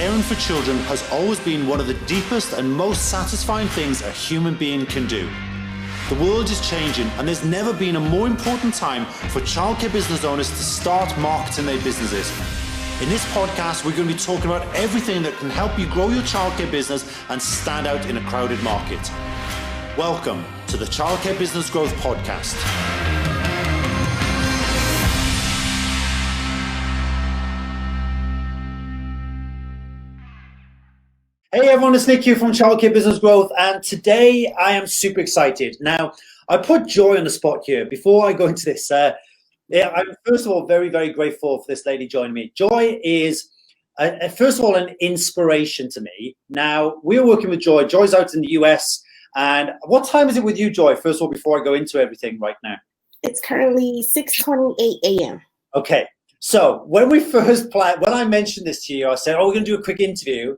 caring for children has always been one of the deepest and most satisfying things a human being can do. The world is changing, and there's never been a more important time for childcare business owners to start marketing their businesses. In this podcast, we're going to be talking about everything that can help you grow your childcare business and stand out in a crowded market. Welcome to the Childcare Business Growth Podcast. Hey everyone, it's Nick here from Childcare Business Growth, and today I am super excited. Now, I put Joy on the spot here. Before I go into this, I'm first of all very, very grateful for this lady joining me. Joy is, first of all, an inspiration to me. Now, we're working with Joy. Joy's out in the US, and what time is it with you, Joy? First of all, before I go into everything right now. It's currently 6:28 a.m. Okay, so when I mentioned this to you, I said, we're going to do a quick interview.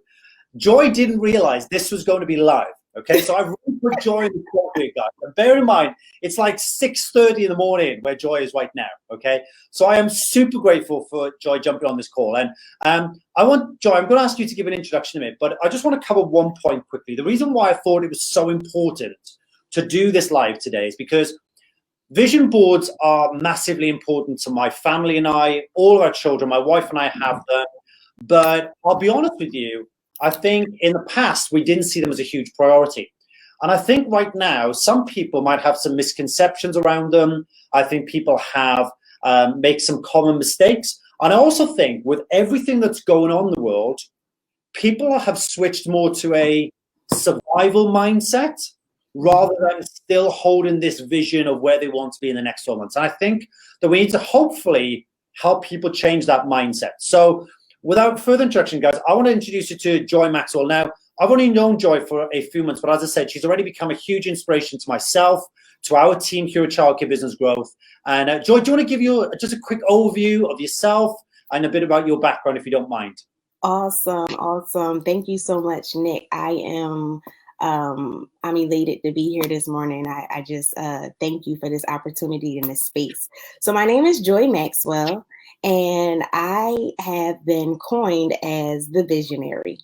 Joy didn't realize this was going to be live. Okay, so I've really put Joy in the spot here, guys. And bear in mind, it's like 6:30 in the morning where Joy is right now. Okay, so I am super grateful for Joy jumping on this call. And Joy, I'm going to ask you to give an introduction to me, but I just want to cover one point quickly. The reason why I thought it was so important to do this live today is because vision boards are massively important to my family and I, all of our children. My wife and I have them, but I'll be honest with you, I think in the past, we didn't see them as a huge priority. And I think right now, some people might have some misconceptions around them. I think people have make some common mistakes. And I also think with everything that's going on in the world, people have switched more to a survival mindset rather than still holding this vision of where they want to be in the next 12 months. And I think that we need to hopefully help people change that mindset. So without further introduction, guys, I want to introduce you to Joy Maxwell. Now, I've only known Joy for a few months, but as I said, she's already become a huge inspiration to myself, to our team here at Childcare Business Growth. And Joy, do you want to give you just a quick overview of yourself and a bit about your background, if you don't mind? Awesome. Thank you so much, Nick. I'm elated to be here this morning. I just thank you for this opportunity in this space. So my name is Joy Maxwell, and I have been coined as the visionary.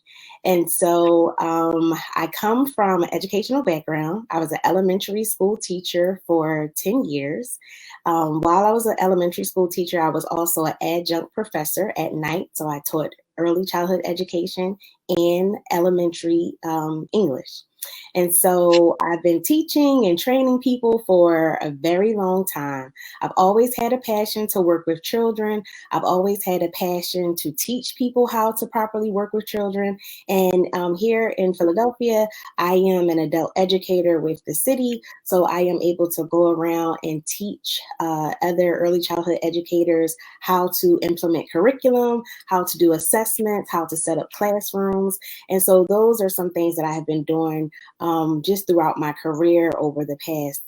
And so I come from an educational background. I was an elementary school teacher for 10 years. While I was an elementary school teacher, I was also an adjunct professor at night. So I taught early childhood education and elementary English. And so I've been teaching and training people for a very long time. I've always had a passion to work with children. I've always had a passion to teach people how to properly work with children. And here in Philadelphia, I am an adult educator with the city. So I am able to go around and teach other early childhood educators how to implement curriculum, how to do assessments, how to set up classrooms. And so those are some things that I have been doing just throughout my career over the past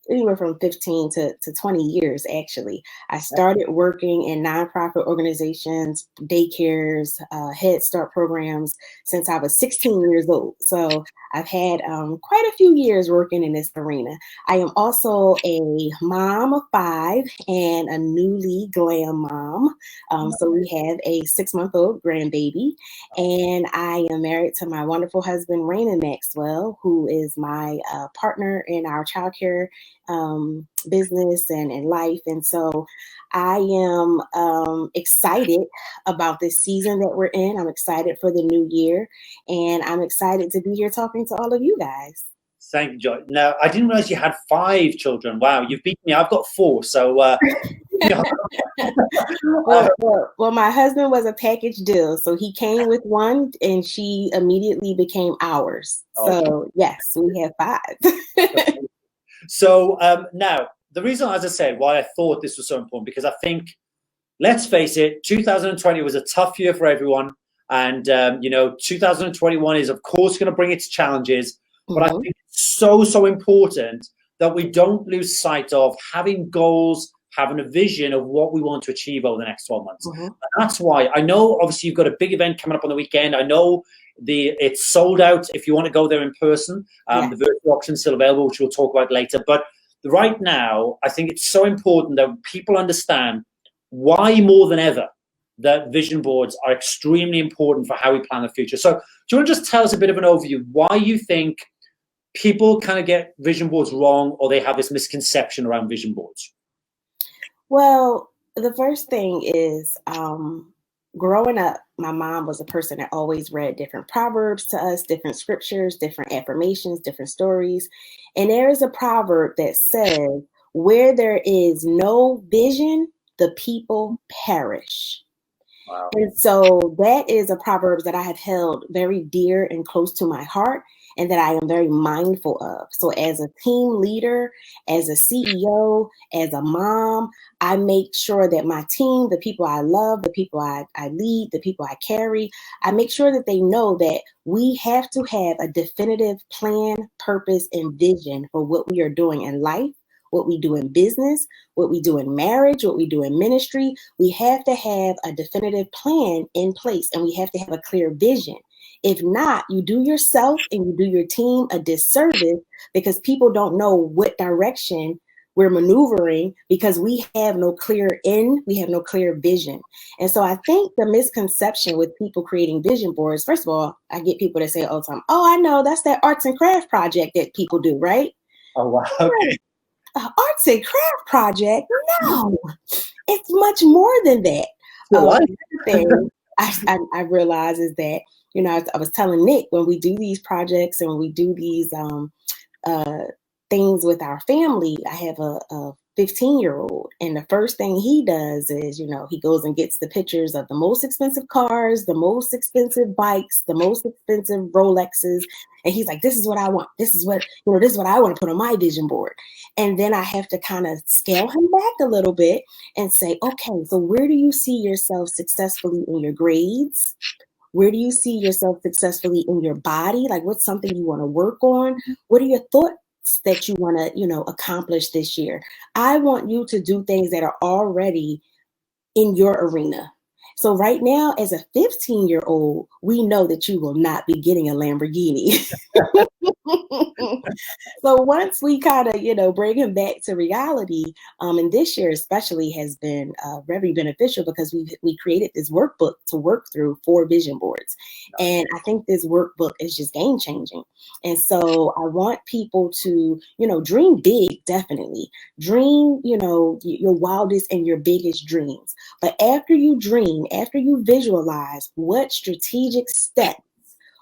anywhere from 15 to 20 years, actually. I started working in nonprofit organizations, daycares, Head Start programs since I was 16 years old. So I've had quite a few years working in this arena. I am also a mom of 5 and a newly glam mom. So we have a 6-month-old grandbaby, and I am married to my wonderful husband, Raymond Maxwell, who is my partner in our childcare business and in life. And so I am excited about this season that we're in. I'm excited for the new year, and I'm excited to be here talking to all of you guys. Thank you, Joy. Now, I didn't realize you had 5 children. Wow, you've beaten me. I've got 4. So, well, my husband was a package deal. So he came with 1 and she immediately became ours. So yes, we have 5. So now, the reason, as I said, why I thought this was so important, because I think, let's face it, 2020 was a tough year for everyone. And, 2021 is, of course, going to bring its challenges. But I think it's so important that we don't lose sight of having goals, having a vision of what we want to achieve over the next 12 months. And that's why I know, obviously, you've got a big event coming up on the weekend. I know it's sold out if you want to go there in person. The virtual option is still available, which we'll talk about later. But right now, I think it's so important that people understand why more than ever that vision boards are extremely important for how we plan the future. So do you want to just tell us a bit of an overview why you think people kind of get vision boards wrong, or they have this misconception around vision boards? Well, the first thing is growing up, my mom was a person that always read different proverbs to us, different scriptures, different affirmations, different stories. And there is a proverb that says, where there is no vision, the people perish. Wow. And so that is a proverb that I have held very dear and close to my heart, and that I am very mindful of. So as a team leader, as a CEO, as a mom, I make sure that my team, the people I love, the people I lead, the people I carry, I make sure that they know that we have to have a definitive plan, purpose, and vision for what we are doing in life, what we do in business, what we do in marriage, what we do in ministry. We have to have a definitive plan in place, and we have to have a clear vision. If not, you do yourself and you do your team a disservice, because people don't know what direction we're maneuvering, because we have no clear end, we have no clear vision. And so I think the misconception with people creating vision boards, first of all, I get people that say all the time, oh, I know, that's that arts and craft project that people do, right? Oh, wow. Okay. Arts and craft project? No, it's much more than that. Thing I realize is that, you know, I was telling Nick, when we do these projects and when we do these things with our family, I have a 15-year-old, and the first thing he does is, you know, he goes and gets the pictures of the most expensive cars, the most expensive bikes, the most expensive Rolexes, and he's like, this is what I want. This is what, you know, this is what I want to put on my vision board. And then I have to kind of scale him back a little bit and say, okay, so where do you see yourself successfully in your grades? Where do you see yourself successfully in your body? Like, what's something you want to work on? What are your thoughts that you want to, you know, accomplish this year? I want you to do things that are already in your arena. So right now, as a 15-year-old, we know that you will not be getting a Lamborghini. So once we kind of, you know, bring him back to reality, and this year especially has been very beneficial, because we created this workbook to work through 4 vision boards. And I think this workbook is just game changing. And so I want people to, you know, dream big, definitely. Dream, you know, your wildest and your biggest dreams. But after you dream, after you visualize, what strategic steps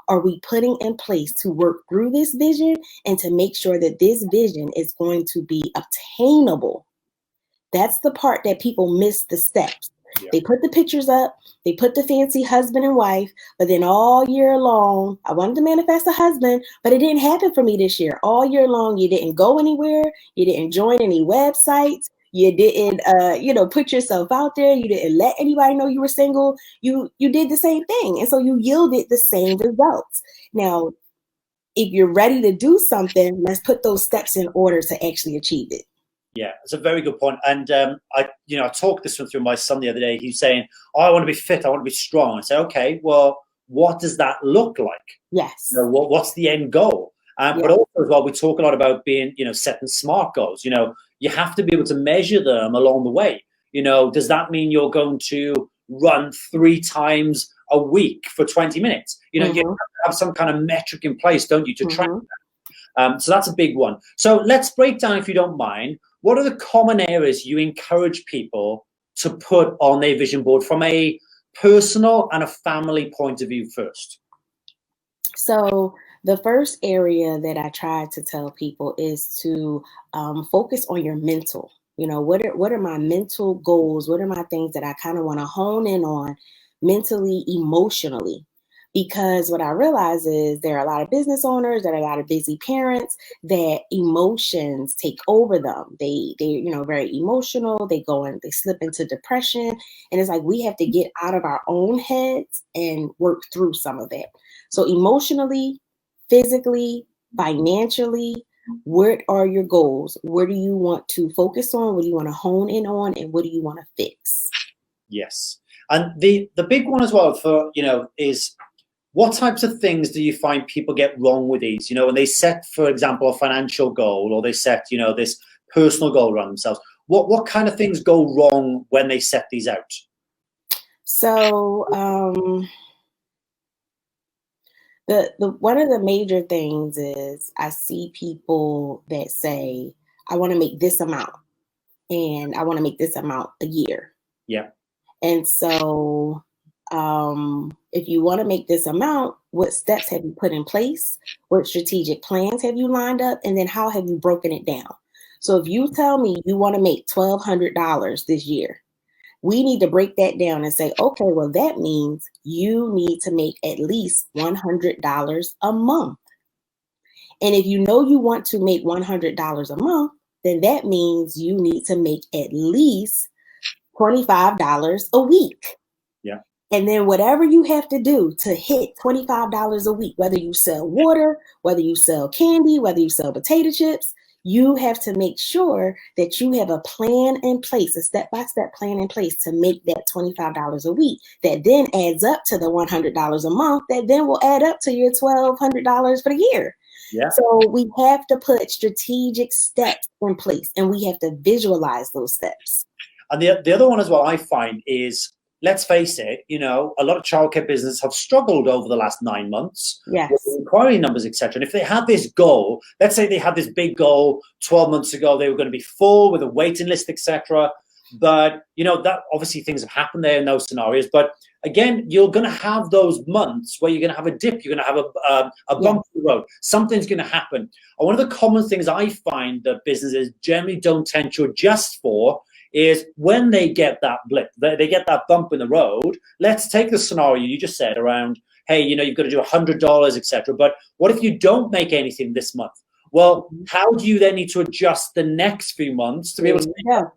are we putting in place to work through this vision and to make sure that this vision is going to be obtainable? That's the part that people miss the steps. Yeah. They put the pictures up, they put the fancy husband and wife, but then all year long, I wanted to manifest a husband, but it didn't happen for me this year. All year long, you didn't go anywhere, you didn't join any websites, you didn't, you know, put yourself out there, you didn't let anybody know you were single. You did the same thing, and so you yielded the same results. Now, if you're ready to do something, let's put those steps in order to actually achieve it. Yeah, it's a very good point. And I talked this one through my son the other day. He's saying, "Oh, I want to be fit. I want to be strong." I say, "Okay, well, what does that look like? Yes. You know, what's the end goal?" But also as well, we talk a lot about being, you know, setting smart goals. You know, you have to be able to measure them along the way. You know, does that mean you're going to run 3 times a week for 20 minutes? You know, you have to have some kind of metric in place, don't you, to track that? So that's a big one. So let's break down, if you don't mind, what are the common areas you encourage people to put on their vision board from a personal and a family point of view first? So the first area that I try to tell people is to focus on your mental. You know, what are my mental goals? What are my things that I kind of want to hone in on mentally, emotionally? Because what I realize is there are a lot of business owners, there are a lot of busy parents that emotions take over them. They you know, very emotional. They slip into depression. And it's like we have to get out of our own heads and work through some of that. So emotionally, physically, financially, what are your goals? What do you want to focus on? What do you want to hone in on? And what do you want to fix? Yes. And the big one as well for, you know, is what types of things do you find people get wrong with these? You know, when they set, for example, a financial goal, or they set, you know, this personal goal around themselves, what kind of things go wrong when they set these out? So the one of the major things is I see people that say, I want to make this amount and I want to make this amount a year. Yeah. And so if you want to make this amount, what steps have you put in place? What strategic plans have you lined up? And then how have you broken it down? So if you tell me you want to make $1,200 this year, we need to break that down and say, okay, well, that means you need to make at least $100 a month. And if you know you want to make $100 a month, then that means you need to make at least $25 a week. Yeah. And then whatever you have to do to hit $25 a week, whether you sell water, whether you sell candy, whether you sell potato chips, you have to make sure that you have a plan in place, a step-by-step plan in place to make that $25 a week. That then adds up to the $100 a month. That then will add up to your $1,200 for the year. Yeah. So we have to put strategic steps in place, and we have to visualize those steps. And the other one as well I find is, let's face it, a lot of childcare businesses have struggled over the last 9 months Yes. with inquiry numbers, etc. And if they had this goal, let's say they had this big goal 12 months ago, they were going to be full with a waiting list, etc. But, that obviously things have happened there in those scenarios. But again, you're going to have those months where you're going to have a dip. You're going to have a bump in the road. Something's going to happen. And one of the common things I find that businesses generally don't tend to adjust for is when they get that blip, they get that bump in the road. Let's take the scenario you just said around, hey, you've got to do $100, etc. But what if you don't make anything this month? Well, how do you then need to adjust the next few months to be able to make that?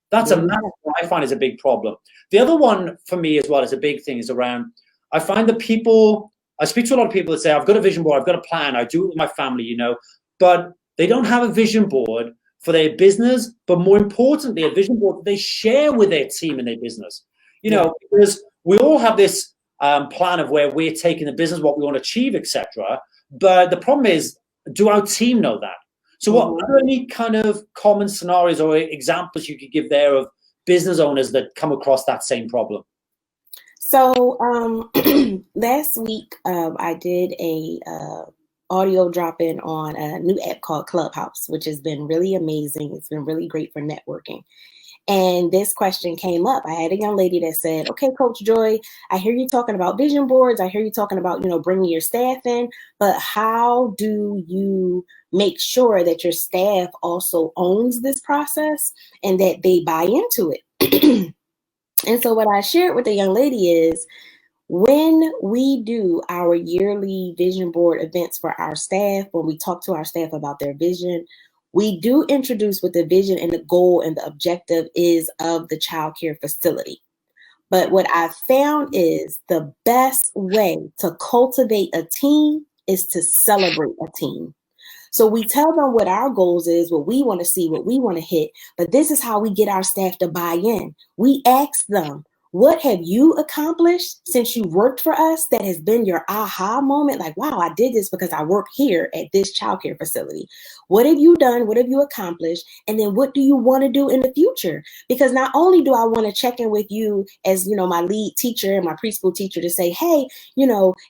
That's a massive one I find is a big problem. The other one for me as well is a big thing is around, I find that I speak to a lot of people that say, I've got a vision board, I've got a plan, I do it with my family, but they don't have a vision board for their business, but more importantly, a vision board that they share with their team and their business. Because we all have this plan of where we're taking the business, what we want to achieve, etc. But the problem is, do our team know that? So what are any kind of common scenarios or examples you could give there of business owners that come across that same problem? So last week, I did a audio drop-in on a new app called Clubhouse, which has been really amazing. It's been really great for networking. And this question came up. I had a young lady that said, okay, Coach Joy, I hear you talking about vision boards. I hear you talking about, bringing your staff in, but how do you make sure that your staff also owns this process and that they buy into it? And so what I shared with the young lady is, when we do our yearly vision board events for our staff, when we talk to our staff about their vision, we do introduce what the vision and the goal and the objective is of the childcare facility. But what I found is the best way to cultivate a team is to celebrate a team. So we tell them what our goals is, what we want to see, what we want to hit, but this is how we get our staff to buy in. We ask them, what have you accomplished since you worked for us that has been your aha moment? Like, wow, I did this because I work here at this childcare facility. What have you done? What have you accomplished? And then what do you want to do in the future? Because not only do I want to check in with you as, my lead teacher and my preschool teacher to say, hey,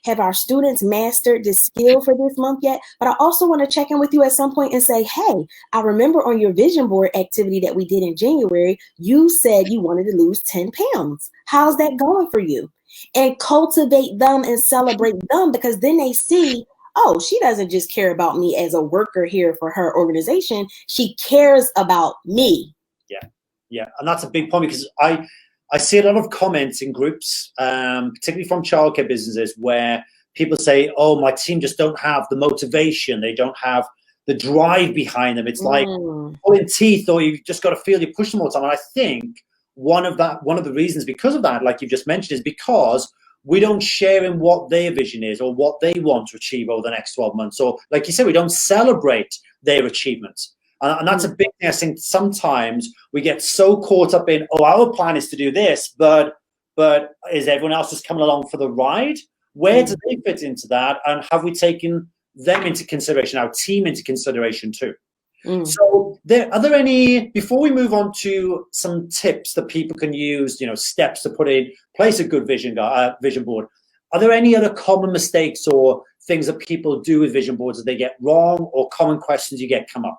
have our students mastered this skill for this month yet? But I also want to check in with you at some point and say, hey, I remember on your vision board activity that we did in January, you said you wanted to lose 10 pounds. How's that going for you? And cultivate them and celebrate them, because then they see, oh, she doesn't just care about me as a worker here for her organization. She cares about me. Yeah. And that's a big point, because I see a lot of comments in groups, particularly from childcare businesses, where people say, oh, my team just don't have the motivation. They don't have the drive behind them. It's like pulling teeth, or you just got to feel you push them all the time. And I think one of the reasons because of that, like you just mentioned, is because we don't share in what their vision is or what they want to achieve over the next 12 months. So like you said, we don't celebrate their achievements. And that's a big thing. I think sometimes we get so caught up in, oh, our plan is to do this, but is everyone else just coming along for the ride? Where do they fit into that? And have we taken them into consideration, our team into consideration too? So are there any, before we move on to some tips that people can use, steps to put in place a good vision board, are there any other common mistakes or things that people do with vision boards that they get wrong, or common questions you get come up?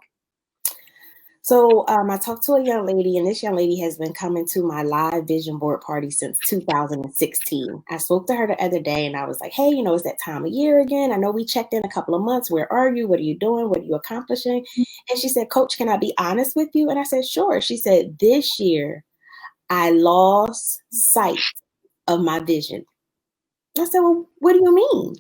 So I talked to a young lady, and this young lady has been coming to my live vision board party since 2016. I spoke to her the other day, and I was like, hey, it's that time of year again. I know we checked in a couple of months. Where are you? What are you doing? What are you accomplishing? And she said, Coach, can I be honest with you? And I said, sure. She said, this year, I lost sight of my vision. I said, well, what do you mean?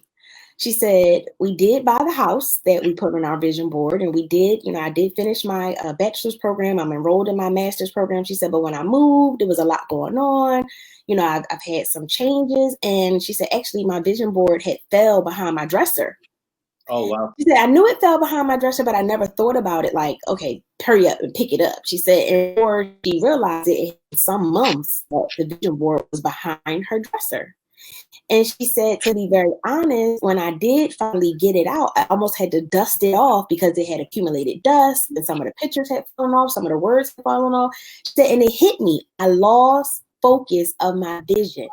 She said, we did buy the house that we put on our vision board, and we did, I did finish my bachelor's program. I'm enrolled in my master's program. She said, but when I moved, there was a lot going on. I've had some changes. And she said, actually, my vision board had fell behind my dresser. Oh, wow. She said, I knew it fell behind my dresser, but I never thought about it like, okay, hurry up and pick it up. She said, and before she realized it, some months that the vision board was behind her dresser. And she said, to be very honest, when I did finally get it out, I almost had to dust it off because it had accumulated dust, and some of the pictures had fallen off, some of the words had fallen off. She said, and it hit me. I lost focus of my vision.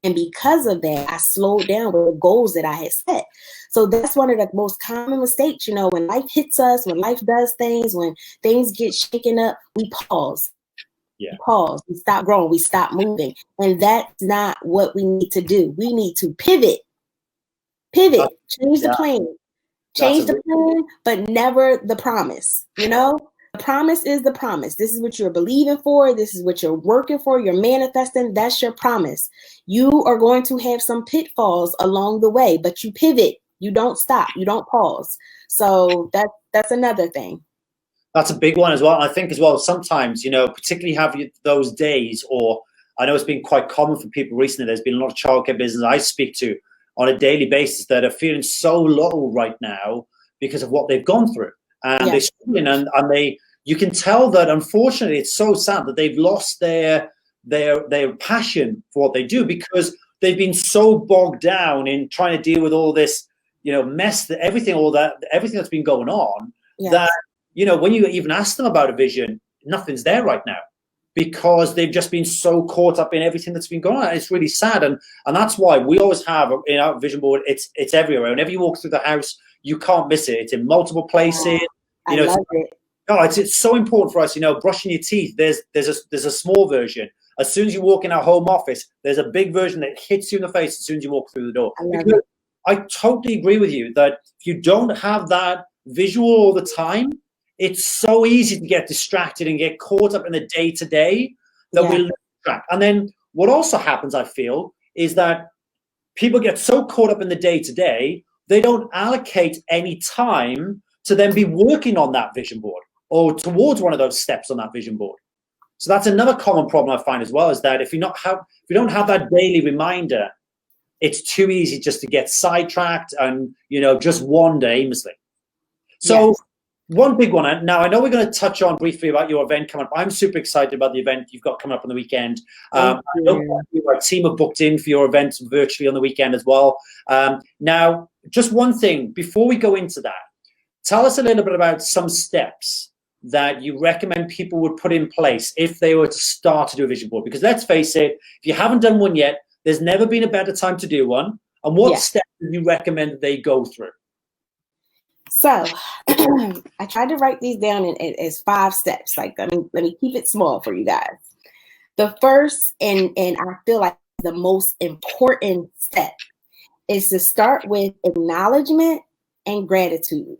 And because of that, I slowed down with the goals that I had set. So that's one of the most common mistakes, when life hits us, when life does things, when things get shaken up, we pause. Yeah. Pause. We stop growing. We stop moving. And that's not what we need to do. We need to pivot. Change the plan. Change the plan, but never the promise. The promise is the promise. This is what you're believing for. This is what you're working for. You're manifesting. That's your promise. You are going to have some pitfalls along the way, but you pivot. You don't stop. You don't pause. So that's another thing. That's a big one as well. I think as well, sometimes, particularly have those days, or I know it's been quite common for people recently. There's been a lot of childcare business I speak to on a daily basis that are feeling so low right now because of what they've gone through. And they're struggling, and you can tell that, unfortunately, it's so sad that they've lost their passion for what they do because they've been so bogged down in trying to deal with all this, mess, everything that's been going on that, when you even ask them about a vision, nothing's there right now because they've just been so caught up in everything that's been going on. It's really sad. And that's why we always have in our vision board, it's everywhere. Whenever you walk through the house, you can't miss it. It's in multiple places. I love it. No, it's so important for us, brushing your teeth. There's a small version. As soon as you walk in our home office, there's a big version that hits you in the face as soon as you walk through the door. I totally agree with you that if you don't have that visual all the time, it's so easy to get distracted and get caught up in the day-to-day that we lose track. And then what also happens, I feel, is that people get so caught up in the day-to-day, they don't allocate any time to then be working on that vision board or towards one of those steps on that vision board. So that's another common problem I find as well, is that if you don't have that daily reminder, it's too easy just to get sidetracked and, just wander aimlessly. So one big one. Now, I know we're going to touch on briefly about your event coming up. I'm super excited about the event you've got coming up on the weekend. I know our team have booked in for your event virtually on the weekend as well. Now, just one thing before we go into that, tell us a little bit about some steps that you recommend people would put in place if they were to start to do a vision board. Because let's face it, if you haven't done one yet, there's never been a better time to do one. And what steps do you recommend that they go through? So I tried to write these down as 5 steps. Like, let me keep it small for you guys. The first, and I feel like the most important step, is to start with acknowledgement and gratitude.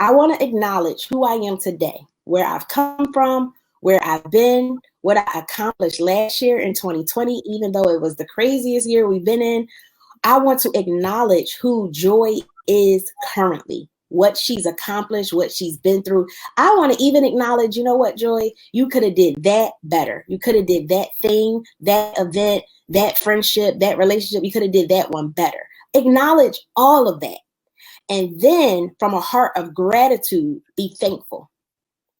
I want to acknowledge who I am today, where I've come from, where I've been, what I accomplished last year in 2020, even though it was the craziest year we've been in. I want to acknowledge who Joy is currently, what she's accomplished, what she's been through. I want to even acknowledge, you know what, Joy, you could have did that better. You could have did that thing, that event, that friendship, that relationship. You could have did that one better. Acknowledge all of that. And then from a heart of gratitude, be thankful.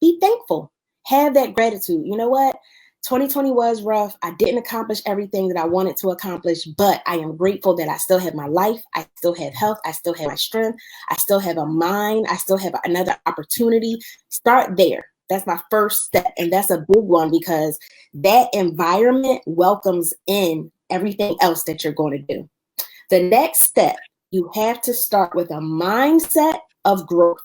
Be thankful. Have that gratitude. You know what? 2020 was rough. I didn't accomplish everything that I wanted to accomplish, but I am grateful that I still have my life. I still have health. I still have my strength. I still have a mind. I still have another opportunity. Start there. That's my first step. And that's a big one because that environment welcomes in everything else that you're going to do. The next step, you have to start with a mindset of growth.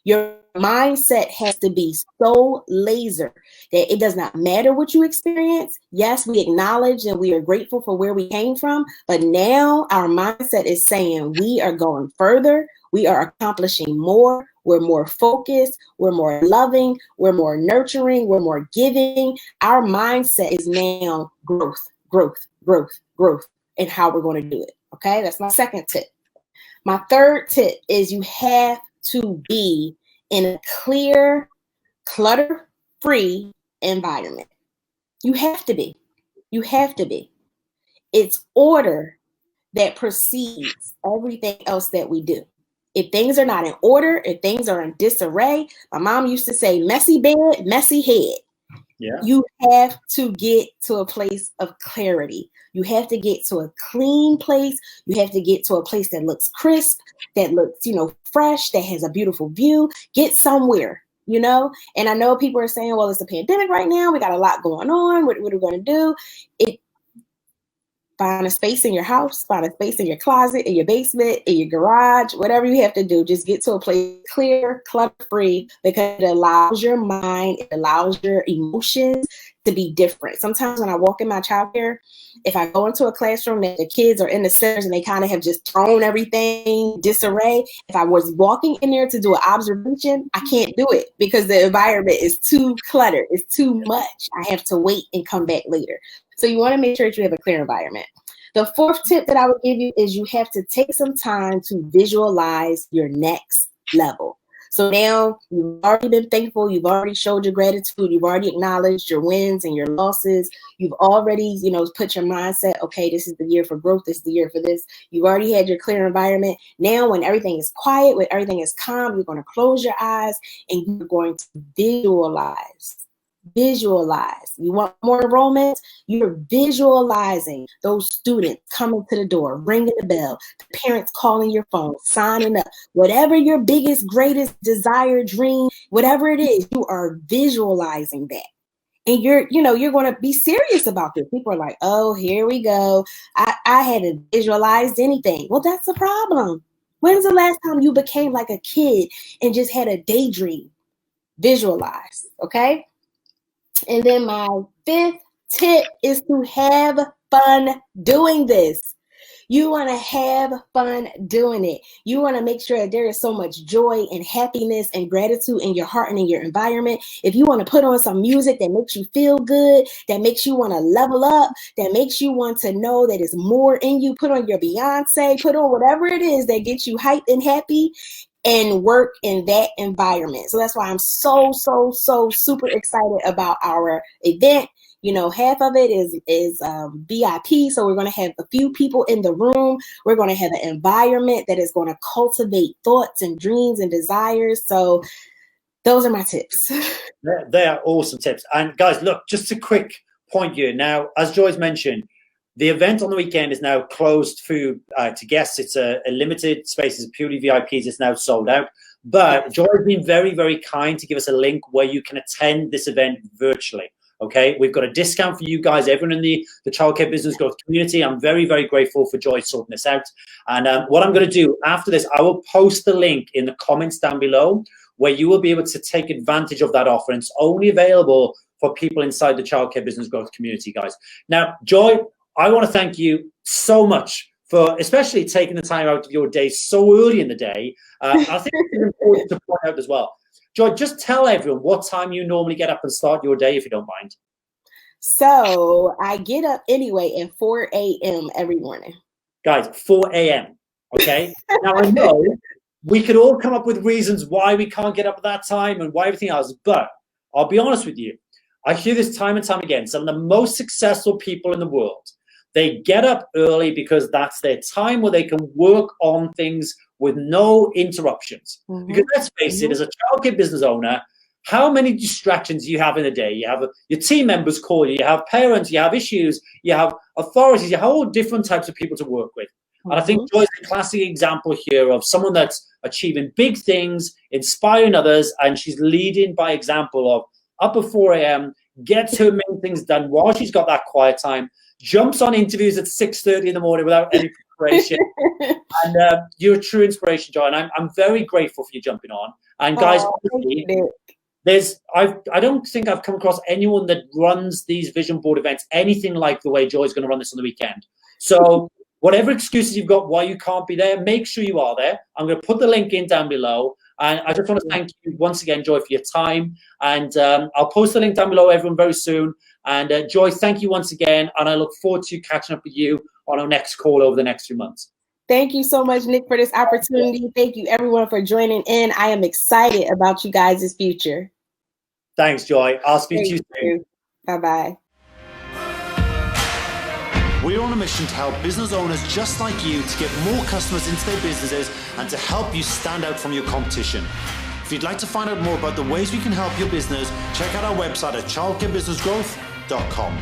Your mindset has to be so laser that it does not matter what you experience. Yes, we acknowledge and we are grateful for where we came from, but now our mindset is saying we are going further. We are accomplishing more. We're more focused. We're more loving. We're more nurturing. We're more giving. Our mindset is now growth, growth, growth, growth, and how we're going to do it. Okay, that's my second tip. My third tip is you have to be in a clear, clutter-free environment. You have to be. You have to be. It's order that precedes everything else that we do. If things are not in order, if things are in disarray, my mom used to say, messy bed, messy head. Yeah. You have to get to a place of clarity. You have to get to a clean place. You have to get to a place that looks crisp, that looks, fresh, that has a beautiful view. Get somewhere, And I know people are saying, well, it's a pandemic right now. We got a lot going on. What are we going to do? Find a space in your house, find a space in your closet, in your basement, in your garage, whatever you have to do. Just get to a place clear, clutter-free, because it allows your mind, it allows your emotions to be different. Sometimes when I walk in my childcare, if I go into a classroom that the kids are in the centers and they kind of have just thrown everything disarray, if I was walking in there to do an observation, I can't do it because the environment is too cluttered. It's too much. I have to wait and come back later. So you want to make sure that you have a clear environment. The fourth tip that I would give you is you have to take some time to visualize your next level. So now you've already been thankful. You've already showed your gratitude. You've already acknowledged your wins and your losses. You've already, put your mindset, okay, this is the year for growth. This is the year for this. You've already had your clear environment. Now when everything is quiet, when everything is calm, you're going to close your eyes and you're going to visualize. Visualize. You want more enrollment? You're visualizing those students coming to the door, ringing the bell, the parents calling your phone, signing up, whatever your biggest, greatest desire, dream, whatever it is, you are visualizing that. And you're going to be serious about this. People are like, oh, here we go. I hadn't visualized anything. Well, that's a problem. When's the last time you became like a kid and just had a daydream? Visualize, okay? And then my fifth tip is to have fun doing this. You want to have fun doing it. You want to make sure that there is so much joy and happiness and gratitude in your heart and in your environment. If you want to put on some music that makes you feel good, that makes you want to level up, that makes you want to know that there's more in you, put on your Beyonce, put on whatever it is that gets you hyped and happy, and work in that environment. So that's why I'm so super excited about our event. Half of it is VIP. So we're going to have a few people in the room. We're going to have an environment that is going to cultivate thoughts and dreams and desires. So those are my tips. They are awesome tips. And guys, look, just a quick point here. Now, as Joy's mentioned, the event on the weekend is now closed to guests. It's a limited space. It's purely VIPs. It's now sold out. But Joy has been very, very kind to give us a link where you can attend this event virtually. Okay, we've got a discount for you guys, everyone in the Childcare Business Growth community. I'm very, very grateful for Joy sorting this out. And what I'm going to do after this, I will post the link in the comments down below where you will be able to take advantage of that offer. And it's only available for people inside the Childcare Business Growth community, guys. Now, Joy, I want to thank you so much for especially taking the time out of your day so early in the day. I think it's important to point out as well. Joy, just tell everyone what time you normally get up and start your day, if you don't mind. So I get up anyway at 4 a.m. every morning. Guys, 4 a.m., okay? Now, I know we could all come up with reasons why we can't get up at that time and why everything else, but I'll be honest with you. I hear this time and time again. Some of the most successful people in the world, they get up early because that's their time where they can work on things with no interruptions. Mm-hmm. Because let's face it, as a childcare business owner, How many distractions do you have in a day? You have your team members call you, you have parents, you have issues, you have authorities, you have all different types of people to work with. And I think Joy's a classic example here of someone that's achieving big things, inspiring others, and she's leading by example of up at 4 a.m., gets her main things done while she's got that quiet time, jumps on interviews at 6:30 in the morning without any preparation. And you're a true inspiration, Joy, and I'm very grateful for you jumping on. And guys, I don't think I've come across anyone that runs these vision board events anything like the way Joy's going to run this on the weekend. So whatever excuses you've got why you can't be there, make sure you are there. I'm going to put the link in down below. And I just want to thank you once again, Joy, for your time. And I'll post the link down below, everyone, very soon. And Joy, thank you once again. And I look forward to catching up with you on our next call over the next few months. Thank you so much, Nick, for this opportunity. Thank you, everyone, for joining in. I am excited about you guys' future. Thanks, Joy. I'll speak to you soon. Bye-bye. We're on a mission to help business owners just like you to get more customers into their businesses and to help you stand out from your competition. If you'd like to find out more about the ways we can help your business, check out our website at childcarebusinessgrowth.com.